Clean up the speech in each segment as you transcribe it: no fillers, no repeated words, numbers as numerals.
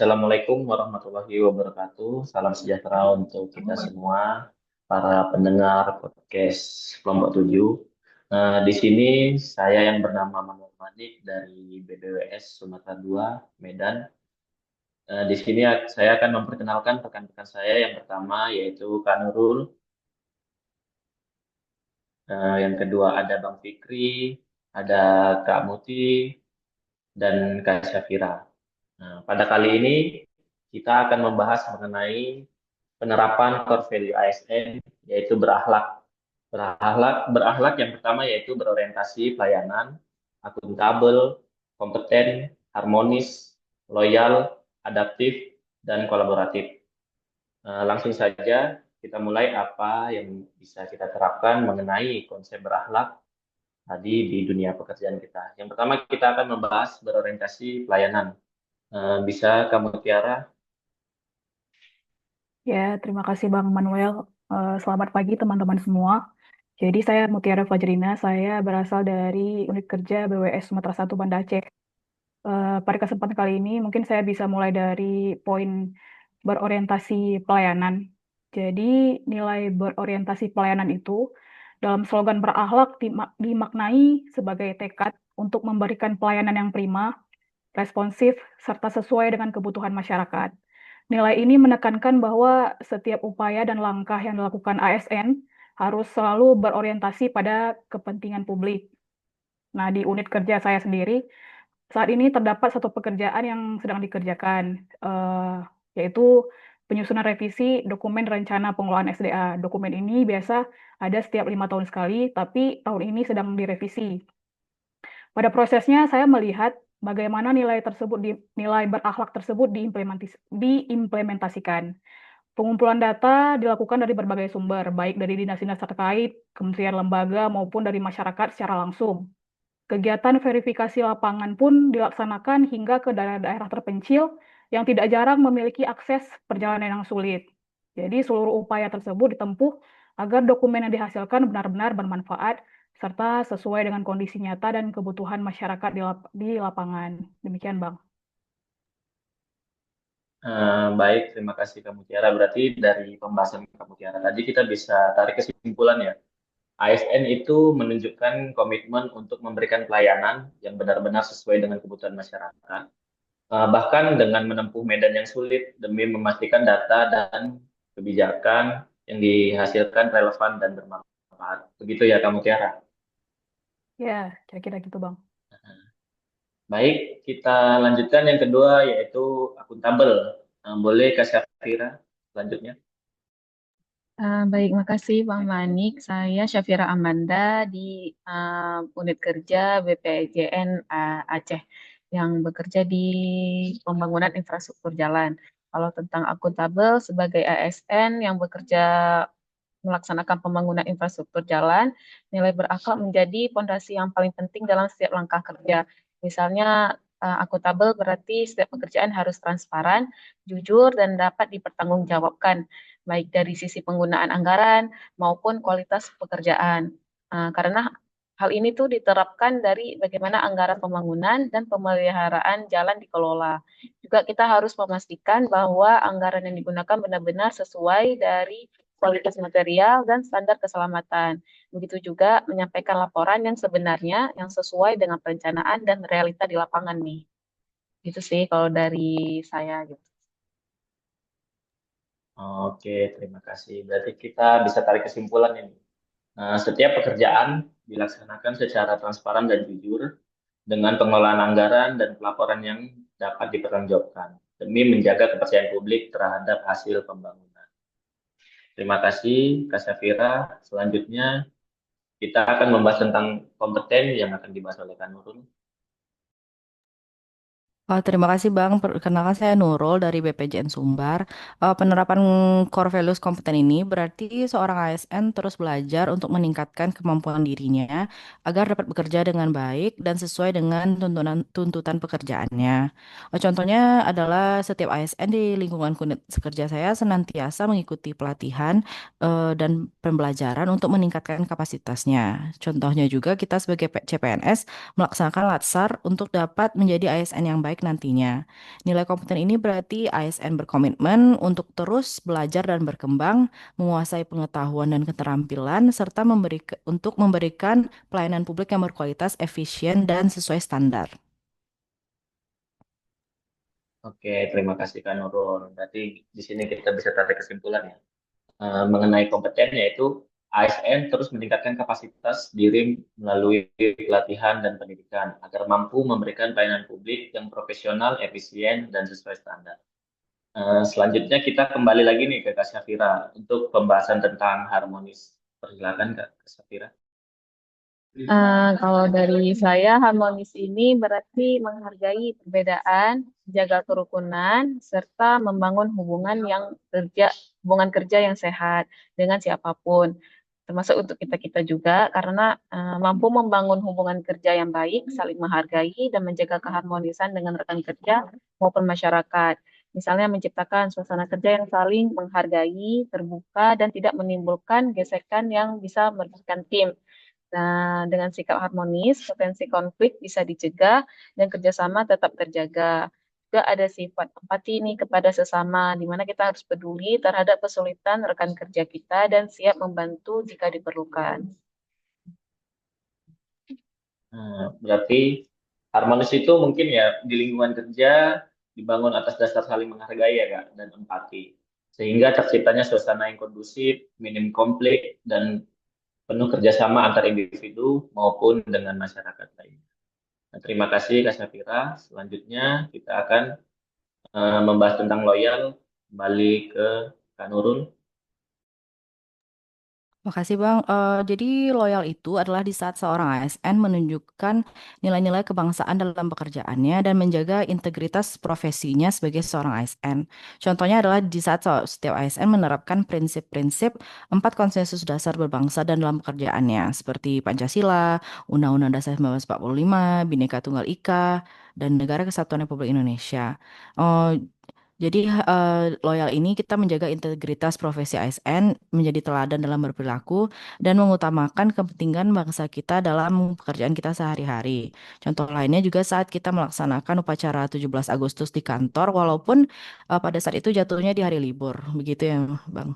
Assalamualaikum warahmatullahi wabarakatuh. Salam sejahtera untuk kita semua, para pendengar podcast kelompok 7. Di sini saya yang bernama Manuel Manik dari BBWS Sumatera II, Medan. Di sini saya akan memperkenalkan rekan-rekan saya yang pertama yaitu Kak Nurul, yang kedua ada Bang Fikri, ada Kak Muti, dan Kak Syafira. Pada kali ini kita akan membahas mengenai penerapan core value ASN, yaitu berakhlak. Berakhlak yang pertama yaitu berorientasi pelayanan, akuntabel, kompeten, harmonis, loyal, adaptif, dan kolaboratif. Langsung saja kita mulai apa yang bisa kita terapkan mengenai konsep berakhlak tadi di dunia pekerjaan kita. Yang pertama kita akan membahas berorientasi pelayanan. Bisa kamu Tiara. Ya, terima kasih Bang Manuel. Selamat pagi teman-teman semua. Jadi saya Mutiara Fajrina, saya berasal dari unit kerja BWS Sumatera Satu Banda Aceh. Pada kesempatan kali ini mungkin saya bisa mulai dari poin berorientasi pelayanan. Jadi nilai berorientasi pelayanan itu dalam slogan berakhlak dimaknai sebagai tekad untuk memberikan pelayanan yang prima, responsif, serta sesuai dengan kebutuhan masyarakat. Nilai ini menekankan bahwa setiap upaya dan langkah yang dilakukan ASN harus selalu berorientasi pada kepentingan publik. Nah, di unit kerja saya sendiri, saat ini terdapat satu pekerjaan yang sedang dikerjakan, yaitu penyusunan revisi dokumen rencana pengelolaan SDA. Dokumen ini biasa ada setiap 5 tahun sekali, tapi tahun ini sedang direvisi. Pada prosesnya saya melihat bagaimana nilai berakhlak tersebut diimplementasikan. Pengumpulan data dilakukan dari berbagai sumber, baik dari dinas-dinas terkait, kementerian lembaga, maupun dari masyarakat secara langsung. Kegiatan verifikasi lapangan pun dilaksanakan hingga ke daerah-daerah terpencil yang tidak jarang memiliki akses perjalanan yang sulit. Jadi seluruh upaya tersebut ditempuh agar dokumen yang dihasilkan benar-benar bermanfaat serta sesuai dengan kondisi nyata dan kebutuhan masyarakat di lapangan. Demikian, Bang. Baik, terima kasih Kamu Tiara. Berarti dari pembahasan Kamu Tiara tadi kita bisa tarik kesimpulan ya. ASN itu menunjukkan komitmen untuk memberikan pelayanan yang benar-benar sesuai dengan kebutuhan masyarakat. Bahkan dengan menempuh medan yang sulit demi memastikan data dan kebijakan yang dihasilkan relevan dan bermanfaat. Begitu ya Kamu Tiara. Ya, kira-kira gitu, Bang. Baik, kita lanjutkan yang kedua yaitu akuntabel. Boleh Kak Syafira selanjutnya. Baik, makasih Bang Manik. Saya Syafira Amanda di unit kerja BPJN Aceh yang bekerja di pembangunan infrastruktur jalan. Kalau tentang akuntabel sebagai ASN yang bekerja melaksanakan pembangunan infrastruktur jalan, nilai berakhlak menjadi fondasi yang paling penting dalam setiap langkah kerja. Misalnya, akuntabel berarti setiap pekerjaan harus transparan, jujur, dan dapat dipertanggungjawabkan, baik dari sisi penggunaan anggaran maupun kualitas pekerjaan. Karena hal ini tuh diterapkan dari bagaimana anggaran pembangunan dan pemeliharaan jalan dikelola. Juga kita harus memastikan bahwa anggaran yang digunakan benar-benar sesuai dari kualitas material, dan standar keselamatan. Begitu juga menyampaikan laporan yang sebenarnya, yang sesuai dengan perencanaan dan realita di lapangan nih. Gitu sih kalau dari saya gitu. Oke, terima kasih. Berarti kita bisa tarik kesimpulan ini. Setiap pekerjaan dilaksanakan secara transparan dan jujur dengan pengelolaan anggaran dan pelaporan yang dapat dipertanggungjawabkan demi menjaga kepercayaan publik terhadap hasil pembangunan. Terima kasih, Kak Safira. Selanjutnya, kita akan membahas tentang kompeten yang akan dibahas oleh Kak Nurul. Terima kasih Bang. Perkenalkan saya Nurul dari BPJN Sumbar. Penerapan core values kompeten ini berarti seorang ASN terus belajar untuk meningkatkan kemampuan dirinya agar dapat bekerja dengan baik dan sesuai dengan tuntutan pekerjaannya. Contohnya adalah setiap ASN di lingkungan unit kerja saya senantiasa mengikuti pelatihan dan pembelajaran untuk meningkatkan kapasitasnya. Contohnya juga kita sebagai CPNS melaksanakan latsar untuk dapat menjadi ASN yang baik baik nantinya. Nilai kompeten ini berarti ASN berkomitmen untuk terus belajar dan berkembang, menguasai pengetahuan dan keterampilan, serta untuk memberikan pelayanan publik yang berkualitas, efisien, dan sesuai standar. Oke, terima kasih Kak Nurul. Berarti di sini kita bisa tarik kesimpulan ya. Mengenai kompeten yaitu ASN terus meningkatkan kapasitas diri melalui pelatihan dan pendidikan agar mampu memberikan pelayanan publik yang profesional, efisien, dan sesuai standar. Selanjutnya kita kembali lagi nih ke Kak Syafira untuk pembahasan tentang harmonis. Persilakan Kak Syafira. Kalau dari saya, harmonis ini berarti menghargai perbedaan, jaga kerukunan, serta membangun hubungan kerja yang sehat dengan siapapun, termasuk untuk kita-kita juga, karena mampu membangun hubungan kerja yang baik, saling menghargai, dan menjaga keharmonisan dengan rekan kerja maupun masyarakat. Misalnya menciptakan suasana kerja yang saling menghargai, terbuka, dan tidak menimbulkan gesekan yang bisa merugikan tim. Nah, dengan sikap harmonis, potensi konflik bisa dicegah dan kerjasama tetap terjaga. Juga ada sifat empati nih kepada sesama, di mana kita harus peduli terhadap kesulitan rekan kerja kita dan siap membantu jika diperlukan. Berarti harmonis itu mungkin ya di lingkungan kerja dibangun atas dasar saling menghargai ya Kak, dan empati. Sehingga terciptanya suasana yang kondusif, minim konflik, dan penuh kerjasama antar individu maupun dengan masyarakat lainnya. Nah, terima kasih Kak Syafira. Selanjutnya kita akan membahas tentang loyal, kembali ke Kak Nurul. Makasih Bang. Jadi loyal itu adalah di saat seorang ASN menunjukkan nilai-nilai kebangsaan dalam pekerjaannya dan menjaga integritas profesinya sebagai seorang ASN. Contohnya adalah di saat setiap ASN menerapkan prinsip-prinsip 4 konsensus dasar berbangsa dan dalam pekerjaannya, seperti Pancasila, Undang-Undang Dasar 1945, Bhinneka Tunggal Ika, dan Negara Kesatuan Republik Indonesia. Eh, jadi loyal ini kita menjaga integritas profesi ASN, menjadi teladan dalam berperilaku, dan mengutamakan kepentingan bangsa kita dalam pekerjaan kita sehari-hari. Contoh lainnya juga saat kita melaksanakan upacara 17 Agustus di kantor, walaupun pada saat itu jatuhnya di hari libur. Begitu ya, Bang.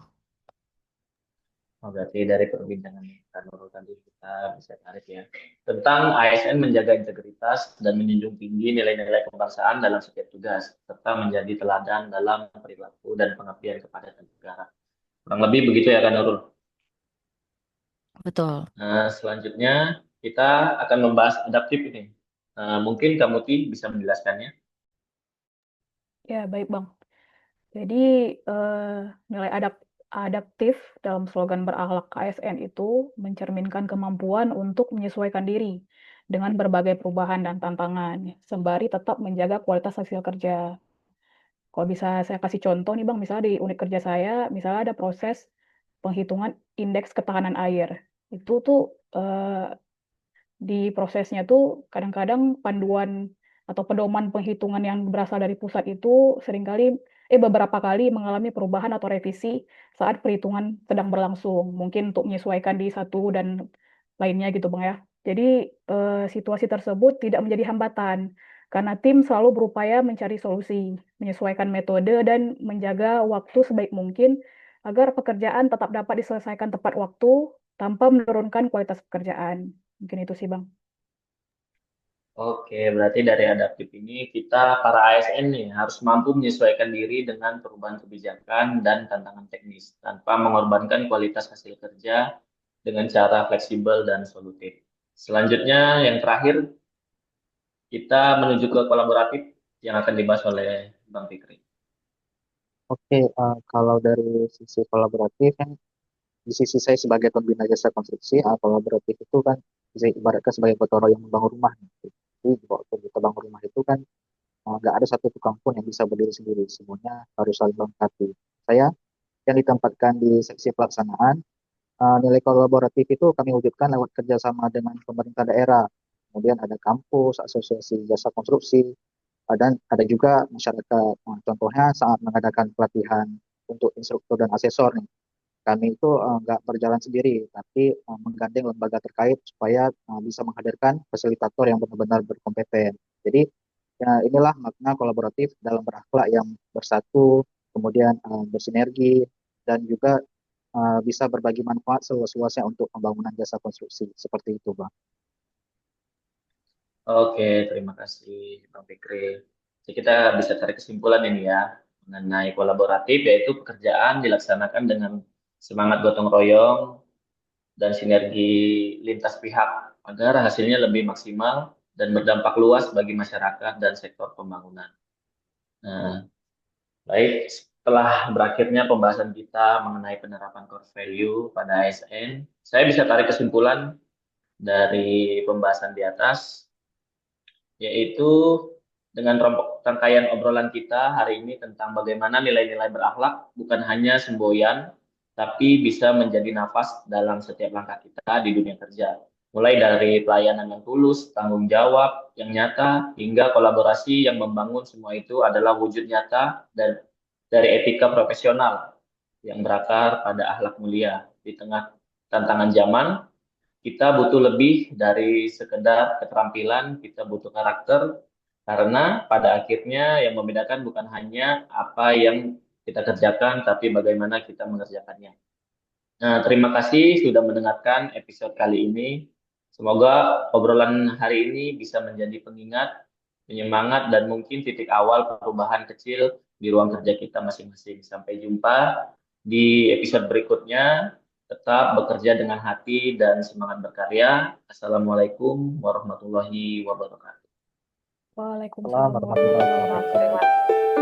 Oh, berarti dari perbincangan Kak Nurul tadi kita bisa tarik ya tentang ASN menjaga integritas dan menjunjung tinggi nilai-nilai kebangsaan dalam setiap tugas, serta menjadi teladan dalam perilaku dan pengabdian kepada negara. Kurang lebih begitu ya Kak Nurul. Betul. Selanjutnya kita akan membahas adaptif ini. Mungkin Kak Muti bisa menjelaskannya. Ya, baik Bang. Jadi nilai adaptif dalam slogan berakhlak KSN itu mencerminkan kemampuan untuk menyesuaikan diri dengan berbagai perubahan dan tantangan, sembari tetap menjaga kualitas hasil kerja. Kalau bisa saya kasih contoh nih Bang, misalnya di unit kerja saya, misalnya ada proses penghitungan indeks ketahanan air. Itu tuh di prosesnya tuh kadang-kadang panduan atau pedoman penghitungan yang berasal dari pusat itu beberapa kali mengalami perubahan atau revisi saat perhitungan sedang berlangsung, mungkin untuk menyesuaikan di satu dan lainnya gitu Bang ya. Jadi situasi tersebut tidak menjadi hambatan karena tim selalu berupaya mencari solusi, menyesuaikan metode dan menjaga waktu sebaik mungkin agar pekerjaan tetap dapat diselesaikan tepat waktu tanpa menurunkan kualitas pekerjaan. Mungkin itu sih, Bang. Oke, berarti dari adaptif ini kita para ASN nih harus mampu menyesuaikan diri dengan perubahan kebijakan dan tantangan teknis tanpa mengorbankan kualitas hasil kerja dengan cara fleksibel dan solutif. Selanjutnya yang terakhir kita menuju ke kolaboratif yang akan dibahas oleh Bang Fikri. Oke, kalau dari sisi kolaboratif kan di sisi saya sebagai pembina jasa konstruksi, kolaboratif itu kan bisa ibaratkan sebagai gotong royong membangun rumah. Gitu. Jadi waktu kita bangun rumah itu kan nggak ada satu tukang pun yang bisa berdiri sendiri, semuanya harus saling melengkapi. Saya yang ditempatkan di seksi pelaksanaan, nilai kolaboratif itu kami wujudkan lewat kerjasama dengan pemerintah daerah, kemudian ada kampus, asosiasi jasa konstruksi, dan ada juga masyarakat. Nah, contohnya saat mengadakan pelatihan untuk instruktur dan asesor nih, kami itu nggak berjalan sendiri, tapi menggandeng lembaga terkait supaya bisa menghadirkan fasilitator yang benar-benar berkompeten. Jadi Ya, inilah makna kolaboratif dalam berakhlak yang bersatu, kemudian bersinergi, dan juga bisa berbagi manfaat seluas-luasnya untuk pembangunan jasa konstruksi. Seperti itu, Bang. Oke, terima kasih Bang Fikri. Jadi kita bisa tarik kesimpulan ini ya mengenai kolaboratif, yaitu pekerjaan dilaksanakan dengan semangat gotong royong dan sinergi lintas pihak agar hasilnya lebih maksimal dan berdampak luas bagi masyarakat dan sektor pembangunan. Nah, baik, setelah berakhirnya pembahasan kita mengenai penerapan core value pada ASN, saya bisa tarik kesimpulan dari pembahasan di atas, yaitu dengan rangkaian obrolan kita hari ini tentang bagaimana nilai-nilai berakhlak bukan hanya semboyan, tapi bisa menjadi nafas dalam setiap langkah kita di dunia kerja. Mulai dari pelayanan yang tulus, tanggung jawab yang nyata, hingga kolaborasi yang membangun semua itu adalah wujud nyata dan dari etika profesional yang berakar pada akhlak mulia. Di tengah tantangan zaman, kita butuh lebih dari sekedar keterampilan, kita butuh karakter, karena pada akhirnya yang membedakan bukan hanya apa yang kita kerjakan, tapi bagaimana kita mengerjakannya. Nah, terima kasih sudah mendengarkan episode kali ini. Semoga obrolan hari ini bisa menjadi pengingat, penyemangat, dan mungkin titik awal perubahan kecil di ruang kerja kita masing-masing. Sampai jumpa di episode berikutnya. Tetap bekerja dengan hati dan semangat berkarya. Assalamualaikum warahmatullahi wabarakatuh. Waalaikumsalam Assalamualaikum warahmatullahi warahmatullahi wabarakatuh. wabarakatuh.